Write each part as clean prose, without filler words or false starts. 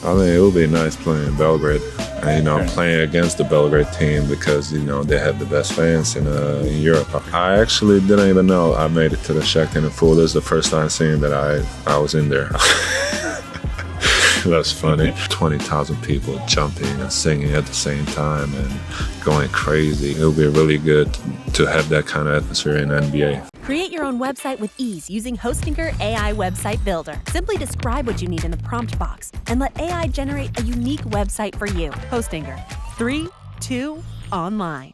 I mean, it would be nice playing in Belgrade and, playing against the Belgrade team because, they have the best fans in Europe. I actually didn't even know I made it to the Shaqtin full. This is the first time seeing that I was in there. That's funny. 20,000 people jumping and singing at the same time and going crazy. It would be really good to have that kind of atmosphere in the NBA. Create your own website with ease using Hostinger AI Website Builder. Simply describe what you need in the prompt box and let AI generate a unique website for you. Hostinger. 3, 2, online.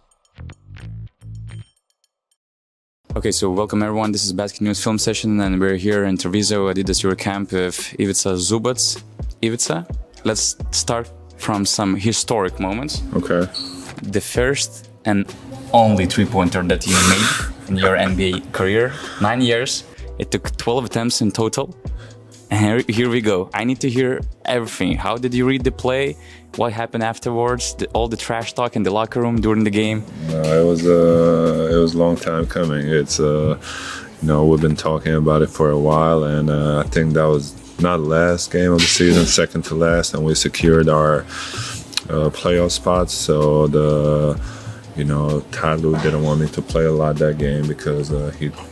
Okay, so welcome everyone. This is BasketNews Film Session, and we're here in Treviso, Adidas EuroCamp with Ivica Zubac. Ivica, let's start from some historic moments. Okay. The first and only three-pointer that you made in your NBA career, 9 years. It took 12 attempts in total. And here we go. I need to hear everything. How did you read the play? What happened afterwards? All the trash talk in the locker room during the game? It was a long time coming. It's we've been talking about it for a while, and I think that was not the last game of the season, second to last, and we secured our playoff spots. So Tadlu didn't want me to play a lot that game because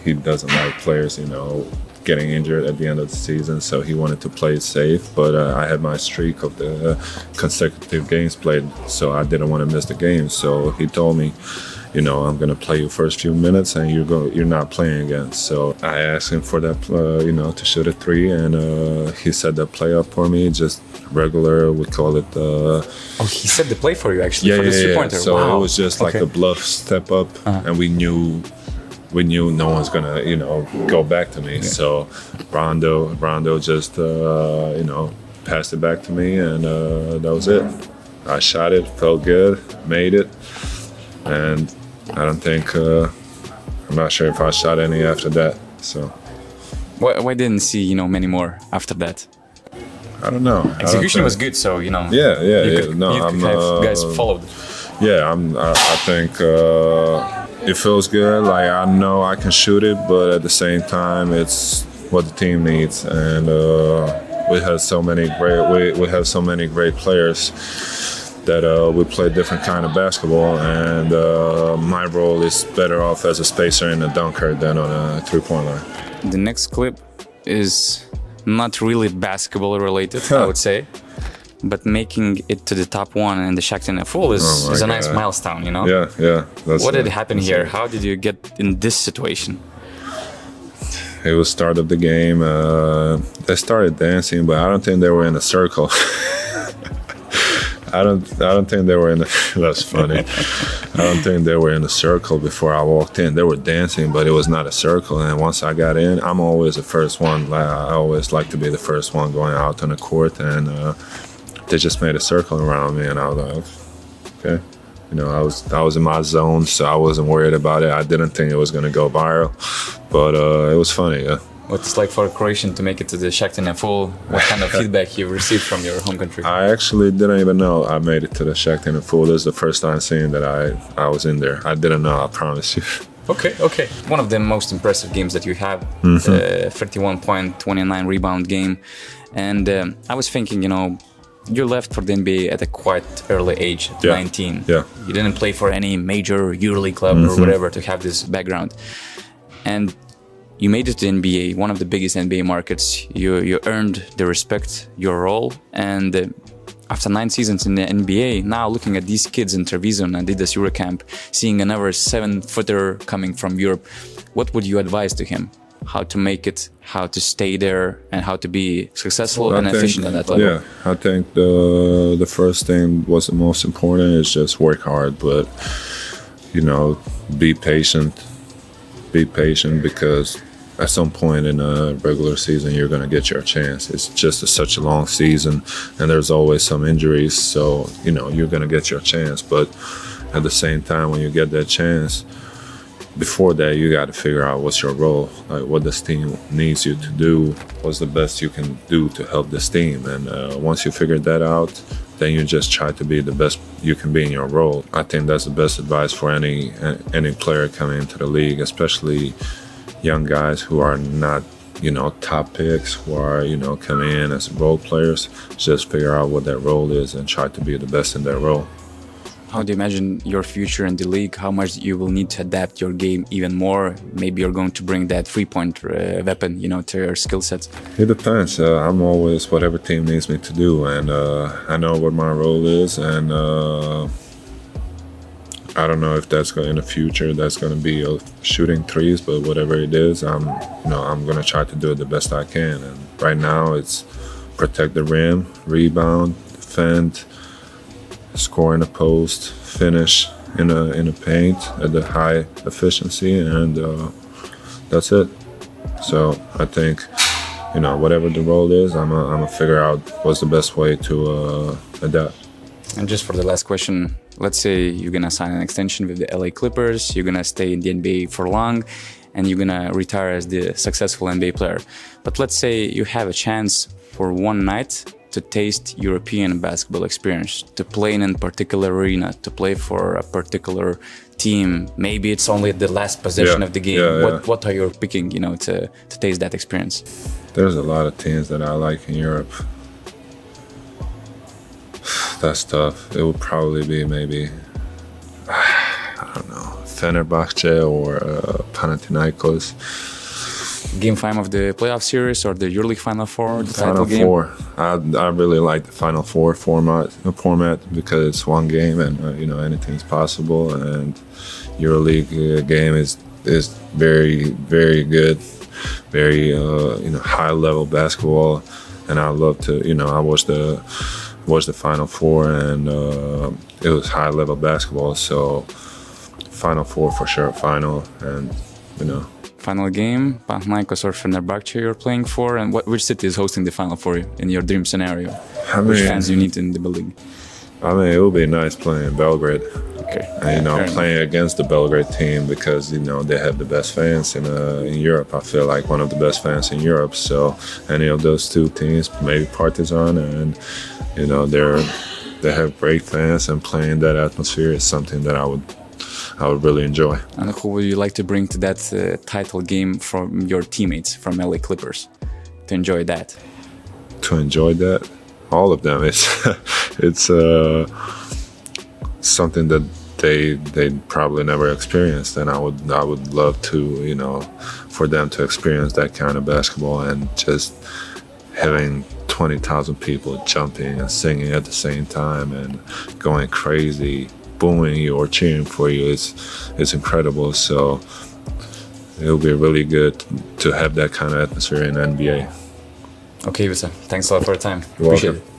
he doesn't like players, getting injured at the end of the season. So he wanted to play it safe. But I had my streak of the consecutive games played, so I didn't want to miss the game. So he told me, I'm going to play you first few minutes and you're not playing again. So I asked him for that, to shoot a three, and he set that play up for me, just regular, we call it. He set the play for you actually for this three-pointer. So wow. It was just like a bluff step up, and we knew no one's gonna, go back to me. Yeah. So Rondo just, passed it back to me, and that was it. I shot it, felt good, made it, and I don't think, I'm not sure if I shot any after that. So why didn't see, many more after that? I don't know. Execution was good, so Yeah. Guys followed. Yeah, I think it feels good. Like I know I can shoot it, but at the same time, it's what the team needs, and we have so many great players that we play different kind of basketball, and my role is better off as a spacer and a dunker than on a three-point line. The next clip is not really basketball related, I would say, but making it to the top one in the Shaqtin full is a nice milestone, Yeah. What did happen here? How did you get in this situation? It was start of the game. They started dancing, but I don't think they were in a circle. I don't think they were in. That's funny. I don't think they were in a circle before I walked in. They were dancing, but it was not a circle. And once I got in, I'm always the first one. I always like to be the first one going out on the court, and they just made a circle around me, and I was like, okay. I was in my zone, so I wasn't worried about it. I didn't think it was going to go viral, but it was funny, yeah. What's it like for a Croatian to make it to the Shaqtin full? What kind of feedback you received from your home country? I actually didn't even know I made it to the Shaqtin full. This is the first time seeing that I was in there. I didn't know, I promise you. Okay. One of the most impressive games that you have, 31-point, 29-rebound game. And I was thinking, you left for the NBA at a quite early age, at 19. Yeah. You didn't play for any major EuroLeague club or whatever to have this background. And you made it to the NBA, one of the biggest NBA markets. You earned the respect, your role. And after 9 seasons in the NBA, now looking at these kids in Treviso and Adidas EuroCamp, seeing another 7-footer coming from Europe, what would you advise to him? How to make it, how to stay there, and how to be successful and efficient at that level? Yeah, I think the first thing was the most important is just work hard, but, be patient. Be patient because at some point in a regular season, you're going to get your chance. It's just such a long season, and there's always some injuries. So, you're going to get your chance. But at the same time, when you get that chance, before that, you got to figure out what's your role, like what this team needs you to do, what's the best you can do to help this team. And once you figure that out, then you just try to be the best you can be in your role. I think that's the best advice for any player coming into the league, especially young guys who are not top picks who are, come in as role players, just figure out what that role is and try to be the best in that role. How do you imagine your future in the league? How much you will need to adapt your game even more? Maybe you're going to bring that three-point weapon, to your skill sets. It depends. I'm always whatever team needs me to do, and I know what my role is, and I don't know if that's going in the future. That's going to be shooting threes, but whatever it is, I'm going to try to do it the best I can. And right now, it's protect the rim, rebound, defend, score in the post, finish in the paint at the high efficiency, and that's it. So I think, whatever the role is, I'm gonna figure out what's the best way to adapt. And just for the last question, let's say you're gonna sign an extension with the LA Clippers, you're gonna stay in the NBA for long, and you're gonna retire as the successful NBA player. But let's say you have a chance for one night to taste European basketball experience, to play in a particular arena, to play for a particular team. Maybe it's only the last possession of the game. What are you picking, to taste that experience? There's a lot of teams that I like in Europe. That's tough. It would probably be maybe, I don't know, Fenerbahce or Panathinaikos. Game 5 of the playoff series or the EuroLeague Final Four, the Final title game? Four. I really like the Final Four format because it's one game and anything's possible. And EuroLeague game is very, very good, very high level basketball. And I love to I watched the Final Four, and it was high level basketball. So Final Four for sure, final, and Final game, Panathinaikos or Fenerbahce you're playing for, and which city is hosting the Final Four in your dream scenario? Which fans do you need in the building? It would be nice playing Belgrade. Okay. And, playing against the Belgrade team because, they have the best fans in Europe. I feel like one of the best fans in Europe. So any of those two teams, maybe Partizan, and, they have great fans, and playing that atmosphere is something that I would really enjoy. And who would you like to bring to that title game from your teammates from LA Clippers to enjoy that? To enjoy that? All of them. It's something that they probably never experienced, and I would love to, for them to experience that kind of basketball, and just having 20,000 people jumping and singing at the same time and going crazy, booing you or cheering for you. It's incredible. So it'll be really good to have that kind of atmosphere in the NBA. Okay, Ivica, thanks a lot for your time. You're Appreciate welcome. it.